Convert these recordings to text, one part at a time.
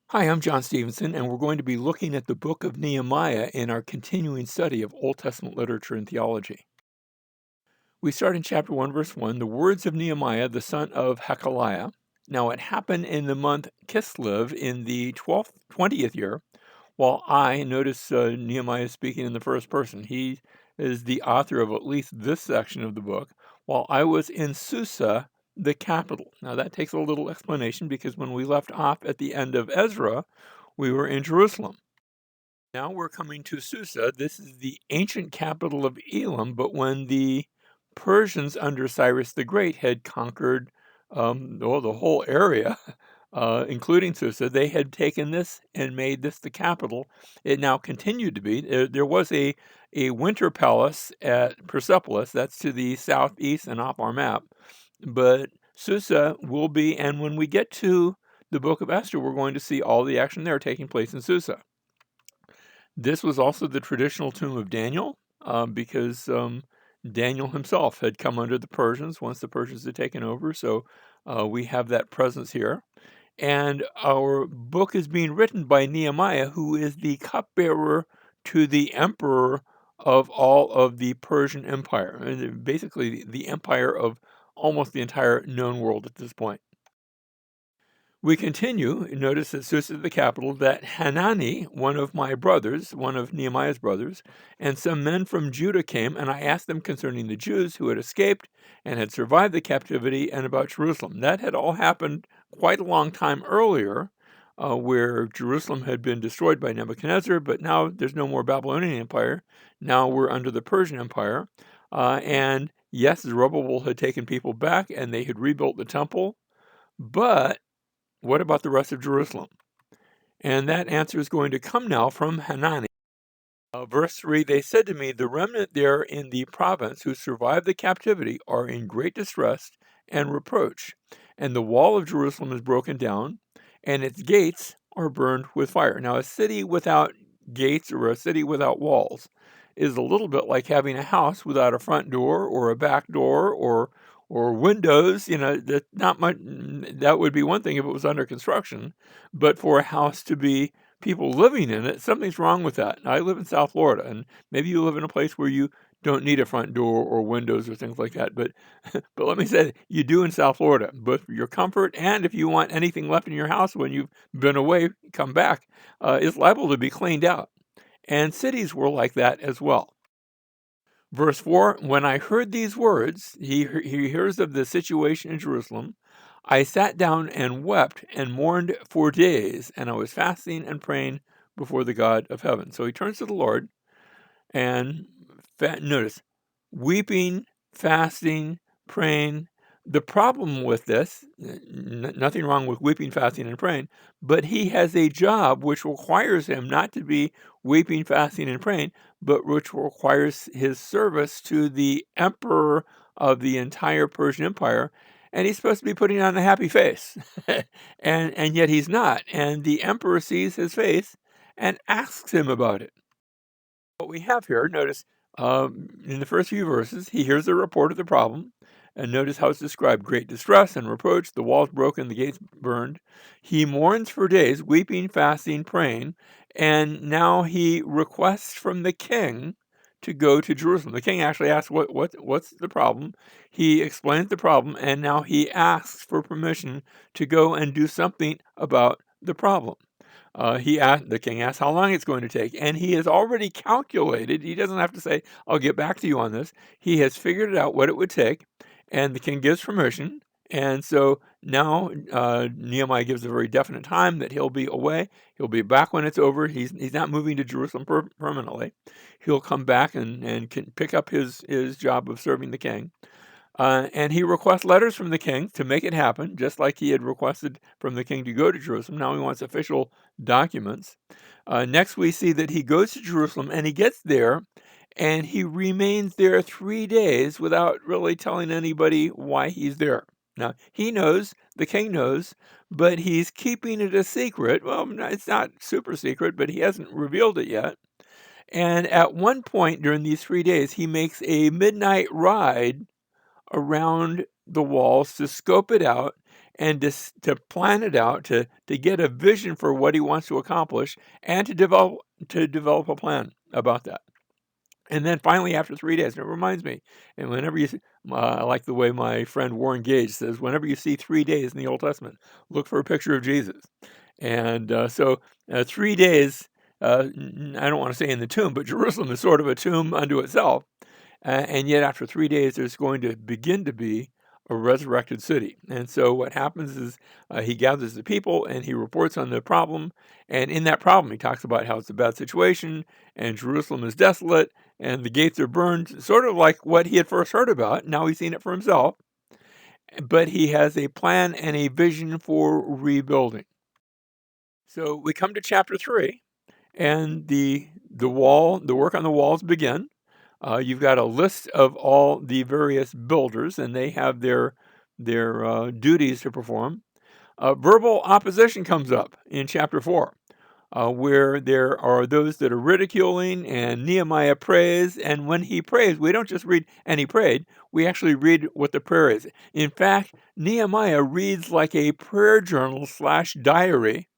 Hi, I'm John Stevenson, and we're going to be looking at the book of Nehemiah in our continuing study of Old Testament literature and theology. We start in chapter 1, verse 1, the words of Nehemiah, the son of Hakaliah. Now it happened in the month Kislev in the 20th year, while notice Nehemiah is speaking in the first person. He is the author of at least this section of the book, while I was in Susa, the capital. Now that takes a little explanation because when we left off at the end of Ezra, we were in Jerusalem. Now we're coming to Susa. This is the ancient capital of Elam, but when the Persians under Cyrus the Great had conquered the whole area, including Susa, they had taken this and made this the capital. It now continued to be. There was a winter palace at Persepolis, that's to the southeast and off our map, but Susa will be, and when we get to the book of Esther, we're going to see all the action there taking place in Susa. This was also the traditional tomb of Daniel, because Daniel himself had come under the Persians once the Persians had taken over. So we have that presence here. And our book is being written by Nehemiah, who is the cupbearer to the emperor of all of the Persian Empire, and basically the empire of almost the entire known world at this point. We continue. Notice that Susa is the capital, that Hanani, one of my brothers, one of Nehemiah's brothers, and some men from Judah came, and I asked them concerning the Jews who had escaped and had survived the captivity and about Jerusalem. That had all happened quite a long time earlier, where Jerusalem had been destroyed by Nebuchadnezzar, but now there's no more Babylonian Empire. Now we're under the Persian Empire. And yes, Zerubbabel had taken people back, and they had rebuilt the temple, but what about the rest of Jerusalem? And that answer is going to come now from Hanani. Verse 3, they said to me, the remnant there in the province who survived the captivity are in great distress and reproach, and the wall of Jerusalem is broken down, and its gates are burned with fire. Now, a city without gates or a city without walls is a little bit like having a house without a front door or a back door or windows. That not much. That would be one thing if it was under construction, but for a house to be people living in it, something's wrong with that. Now, I live in South Florida, and maybe you live in a place where you don't need a front door or windows or things like that. But but let me say, you do in South Florida, both for your comfort and if you want anything left in your house when you've been away, come back, is liable to be cleaned out. And cities were like that as well. Verse 4, when I heard these words, he hears of the situation in Jerusalem. I sat down and wept and mourned for days, and I was fasting and praying before the God of heaven. So he turns to the Lord and notice, weeping, fasting, praying. The problem with this, nothing wrong with weeping, fasting, and praying, but he has a job which requires him not to be weeping, fasting, and praying, but which requires his service to the emperor of the entire Persian Empire. And he's supposed to be putting on a happy face. and yet he's not. And the emperor sees his face and asks him about it. What we have here, notice in the first few verses, he hears the report of the problem, and notice how it's described: great distress and reproach, the walls broken, the gates burned. He mourns for days, weeping, fasting, praying, and now he requests from the king to go to Jerusalem. The king actually asks, what's the problem? He explains the problem, and now he asks for permission to go and do something about the problem. The king asks how long it's going to take, and he has already calculated. He doesn't have to say, "I'll get back to you on this." He has figured it out what it would take, and the king gives permission. And so now Nehemiah gives a very definite time that he'll be away. He'll be back when it's over. He's not moving to Jerusalem permanently. He'll come back and can pick up his job of serving the king. And he requests letters from the king to make it happen, just like he had requested from the king to go to Jerusalem. Now he wants official documents. Next, we see that he goes to Jerusalem and he gets there and he remains there 3 days without really telling anybody why he's there. Now, he knows, the king knows, but he's keeping it a secret. Well, it's not super secret, but he hasn't revealed it yet. And at one point during these 3 days, he makes a midnight ride around the walls to scope it out, and to plan it out, to get a vision for what he wants to accomplish, and to develop a plan about that. And then finally, after 3 days, and it reminds me, and whenever I like the way my friend Warren Gage says, whenever you see 3 days in the Old Testament, look for a picture of Jesus. And so 3 days, I don't want to say in the tomb, but Jerusalem is sort of a tomb unto itself. And yet after 3 days, there's going to begin to be a resurrected city. And so what happens is he gathers the people and he reports on the problem. And in that problem, he talks about how it's a bad situation and Jerusalem is desolate and the gates are burned, sort of like what he had first heard about. Now he's seen it for himself. But he has a plan and a vision for rebuilding. So we come to chapter 3, and the work on the walls begin. You've got a list of all the various builders, and they have their duties to perform. Verbal opposition comes up in chapter 4, where there are those that are ridiculing, and Nehemiah prays. And when he prays, we don't just read, and he prayed, we actually read what the prayer is. In fact, Nehemiah reads like a prayer journal / diary,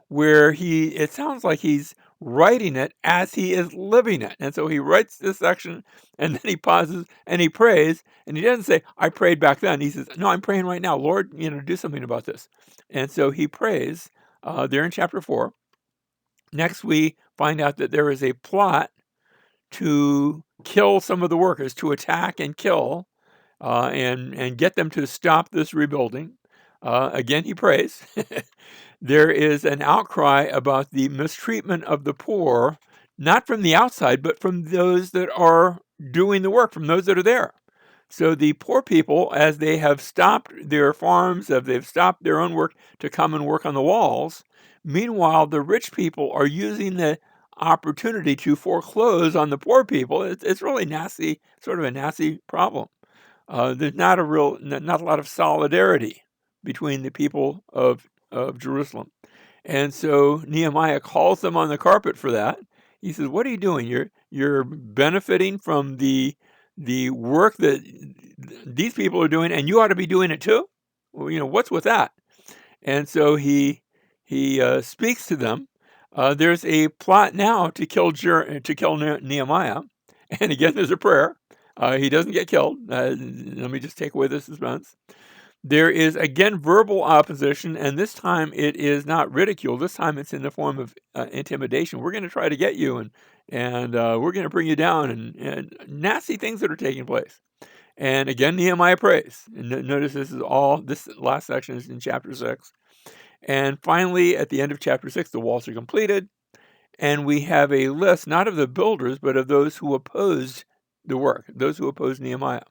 where it sounds like he's writing it as he is living it. And so he writes this section and then he pauses and he prays, and he doesn't say, I prayed back then. He says, no, I'm praying right now. Lord, do something about this. And so he prays there in chapter 4. Next, we find out that there is a plot to kill some of the workers, to attack and kill and get them to stop this rebuilding. Again, he prays. There is an outcry about the mistreatment of the poor, not from the outside, but from those that are doing the work, from those that are there. So the poor people, as they have stopped their farms, as they've stopped their own work to come and work on the walls, meanwhile, the rich people are using the opportunity to foreclose on the poor people. It's really nasty, sort of a nasty problem. There's not a lot of solidarity between the people of Jerusalem. And so Nehemiah calls them on the carpet for that. He says, what are you doing? You're benefiting from the work that these people are doing, and you ought to be doing it too. Well, what's with that? And so he speaks to them. There's a plot now to kill Nehemiah, and again, there's a prayer. He doesn't get killed. Let me just take away the suspense. There is again verbal opposition, and this time it is not ridicule. This time it's in the form of intimidation. We're going to try to get you, and we're going to bring you down, and nasty things that are taking place. And again, Nehemiah prays. And notice this last section is in chapter 6. And finally, at the end of chapter 6, the walls are completed, and we have a list not of the builders, but of those who opposed the work, those who opposed Nehemiah.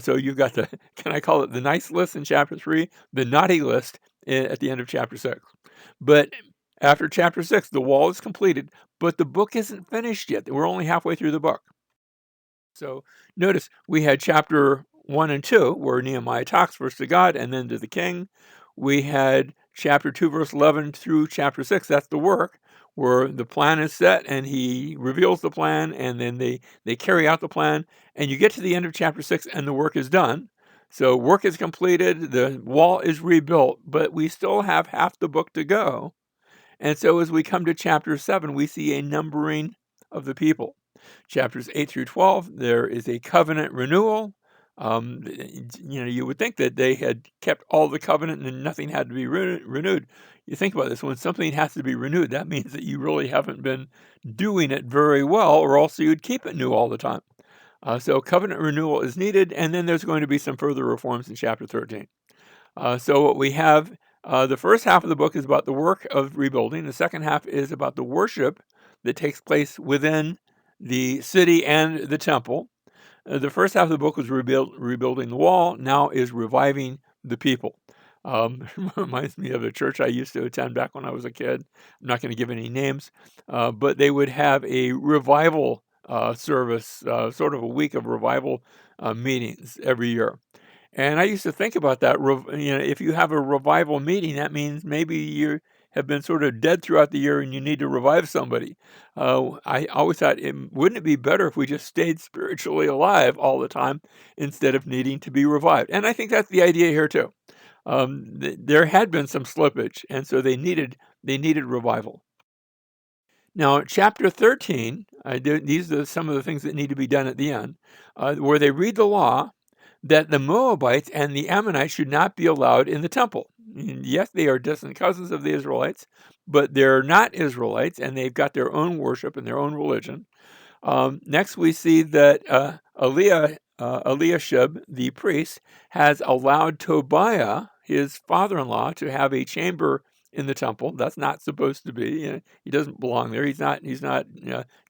So you've got can I call it the nice list in chapter 3, the naughty list at the end of chapter 6. But after chapter 6, the wall is completed, but the book isn't finished yet. We're only halfway through the book. So notice we had chapter 1 and 2, where Nehemiah talks first to God and then to the king. We had chapter 2, verse 11 through chapter 6. That's the work, where the plan is set and he reveals the plan, and then they carry out the plan. And you get to the end of chapter 6 and the work is done. So work is completed, the wall is rebuilt, but we still have half the book to go. And so as we come to chapter 7, we see a numbering of the people. Chapters 8 through 12, there is a covenant renewal. You would think that they had kept all the covenant and nothing had to be renewed. You think about this, when something has to be renewed, that means that you really haven't been doing it very well, or else you'd keep it new all the time. So covenant renewal is needed, and then there's going to be some further reforms in chapter 13. So what we have, the first half of the book is about the work of rebuilding. The second half is about the worship that takes place within the city and the temple. The first half of the book was rebuilding the wall. Now is reviving the people. Reminds me of a church I used to attend back when I was a kid. I'm not going to give any names, but they would have a revival service, sort of a week of revival meetings every year. And I used to think about that. If you have a revival meeting, that means maybe you have been sort of dead throughout the year and you need to revive somebody. I always thought, wouldn't it be better if we just stayed spiritually alive all the time instead of needing to be revived? And I think that's the idea here too. There had been some slippage, and so they needed revival. Now, chapter 13, these are some of the things that need to be done at the end, where they read the law that the Moabites and the Ammonites should not be allowed in the temple. And yes, they are distant cousins of the Israelites, but they're not Israelites, and they've got their own worship and their own religion. Next, we see that Eliashib, the priest, has allowed Tobiah, his father-in-law, to have a chamber in the temple. That's not supposed to be. He doesn't belong there. He's not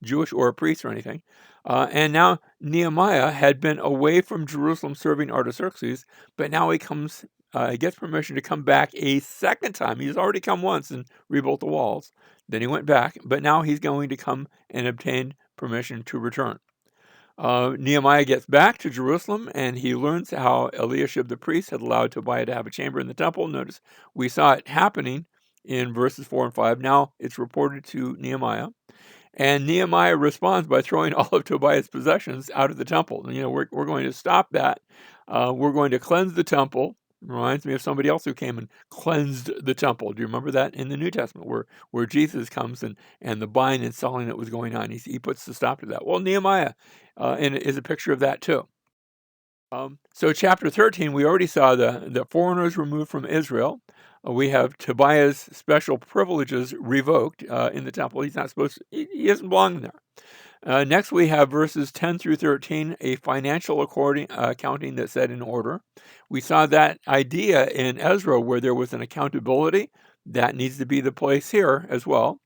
Jewish or a priest or anything. And now Nehemiah had been away from Jerusalem serving Artaxerxes, but now he gets permission to come back a second time. He's already come once and rebuilt the walls. Then he went back, but now he's going to come and obtain permission to return. Nehemiah gets back to Jerusalem, and he learns how Eliashib the priest had allowed Tobiah to have a chamber in the temple. Notice we saw it happening in verses 4 and 5. Now it's reported to Nehemiah. And Nehemiah responds by throwing all of Tobiah's possessions out of the temple. We're going to stop that. We're going to cleanse the temple. Reminds me of somebody else who came and cleansed the temple. Do you remember that in the New Testament where Jesus comes and the buying and selling that was going on? He puts the stop to that. Well, Nehemiah is a picture of that too. So chapter 13, we already saw the foreigners removed from Israel. We have Tobiah's special privileges revoked in the temple. He's not supposed to, he doesn't belong there. Next, we have verses 10 through 13, a financial accounting that's set in order. We saw that idea in Ezra where there was an accountability. That needs to be the place here as well.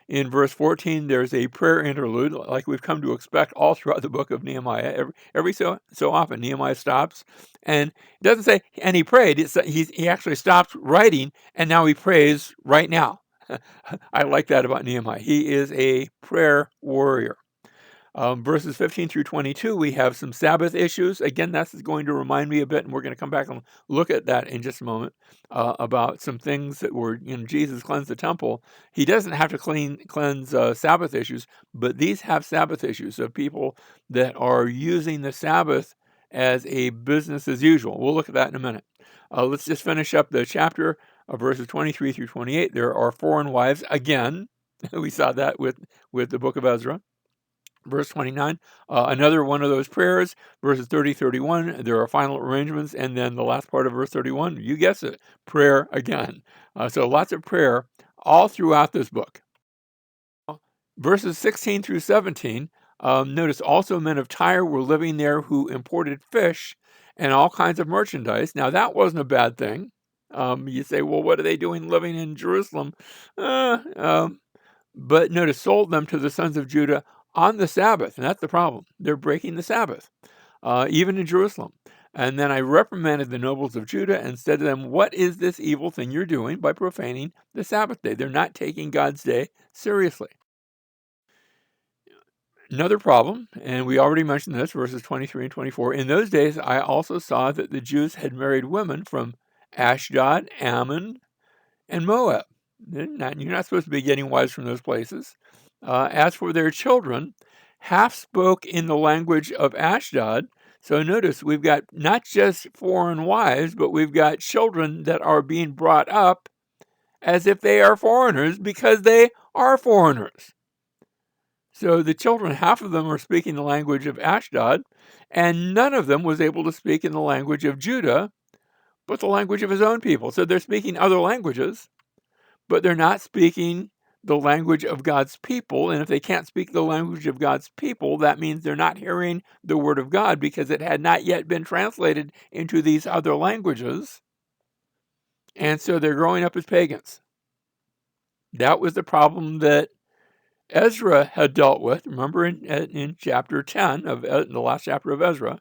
In verse 14, there's a prayer interlude, like we've come to expect all throughout the book of Nehemiah. Every so often, Nehemiah stops, and it doesn't say, and he prayed. He actually stopped writing, and now he prays right now. I like that about Nehemiah. He is a prayer warrior. Verses 15 through 22, we have some Sabbath issues. Again, that's going to remind me a bit, and we're going to come back and look at that in just a moment, about some things that were, Jesus cleansed the temple. He doesn't have to cleanse Sabbath issues, but these have Sabbath issues of people that are using the Sabbath as a business as usual. We'll look at that in a minute. Let's just finish up the chapter of verses 23 through 28. There are foreign wives again. We saw that with the book of Ezra. Verse 29, another one of those prayers. Verses 30, 31, there are final arrangements. And then the last part of verse 31, you guess it, prayer again. So lots of prayer all throughout this book. Verses 16 through 17, notice also men of Tyre were living there who imported fish and all kinds of merchandise. Now, that wasn't a bad thing. You say, well, what are they doing living in Jerusalem? But notice, sold them to the sons of Judah on the Sabbath. And that's the problem. They're breaking the Sabbath, even in Jerusalem. And then I reprimanded the nobles of Judah and said to them, what is this evil thing you're doing by profaning the Sabbath day? They're not taking God's day seriously. Another problem, and we already mentioned this, verses 23 and 24. In those days, I also saw that the Jews had married women from Ashdod, Ammon, and Moab. You're not supposed to be getting wives from those places. As for their children, half spoke in the language of Ashdod. So notice we've got not just foreign wives, but we've got children that are being brought up as if they are foreigners because they are foreigners. So the children, half of them are speaking the language of Ashdod, and none of them was able to speak in the language of Judah, but the language of his own people. So they're speaking other languages, but they're not speaking the language of God's people. And if they can't speak the language of God's people, that means they're not hearing the word of God because it had not yet been translated into these other languages. And so they're growing up as pagans. That was the problem that Ezra had dealt with. Remember in chapter 10 of the last chapter of Ezra.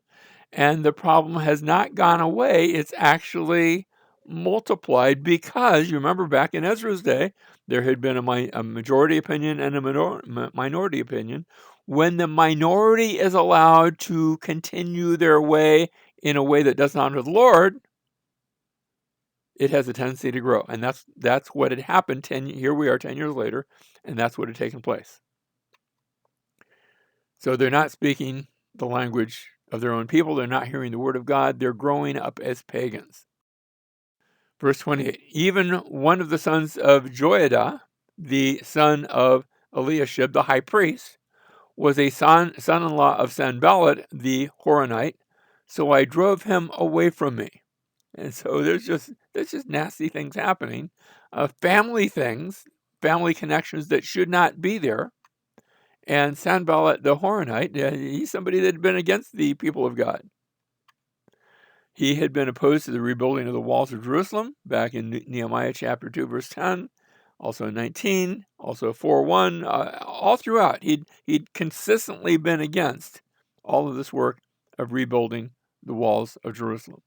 And the problem has not gone away. It's actually multiplied because you remember back in Ezra's day, there had been a majority opinion and a minority opinion. When the minority is allowed to continue their way in a way that doesn't honor the Lord, it has a tendency to grow. And that's what had happened. Here we are 10 years later, and that's what had taken place. So they're not speaking the language of their own people. They're not hearing the word of God. They're growing up as pagans. Verse 28, even one of the sons of Joiada, the son of Eliashib, the high priest, was a son-in-law of Sanballat, the Horonite, so I drove him away from me. And so there's just nasty things happening, family things, family connections that should not be there. And Sanballat the Horonite, he's somebody that had been against the people of God. He had been opposed to the rebuilding of the walls of Jerusalem back in Nehemiah chapter 2, verse 10, also 19, also 4:1, all throughout. He'd consistently been against all of this work of rebuilding the walls of Jerusalem.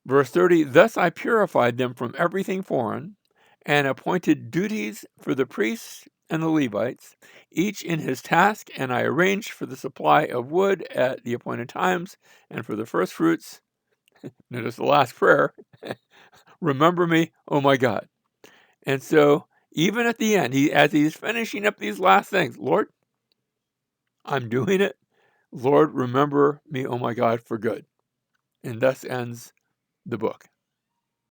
Verse 30, thus I purified them from everything foreign and appointed duties for the priests and the Levites, each in his task, and I arranged for the supply of wood at the appointed times and for the first fruits. Notice the last prayer, remember me, oh my God. And so even at the end, as he's finishing up these last things, Lord, I'm doing it. Lord, remember me, oh my God, for good. And thus ends the book.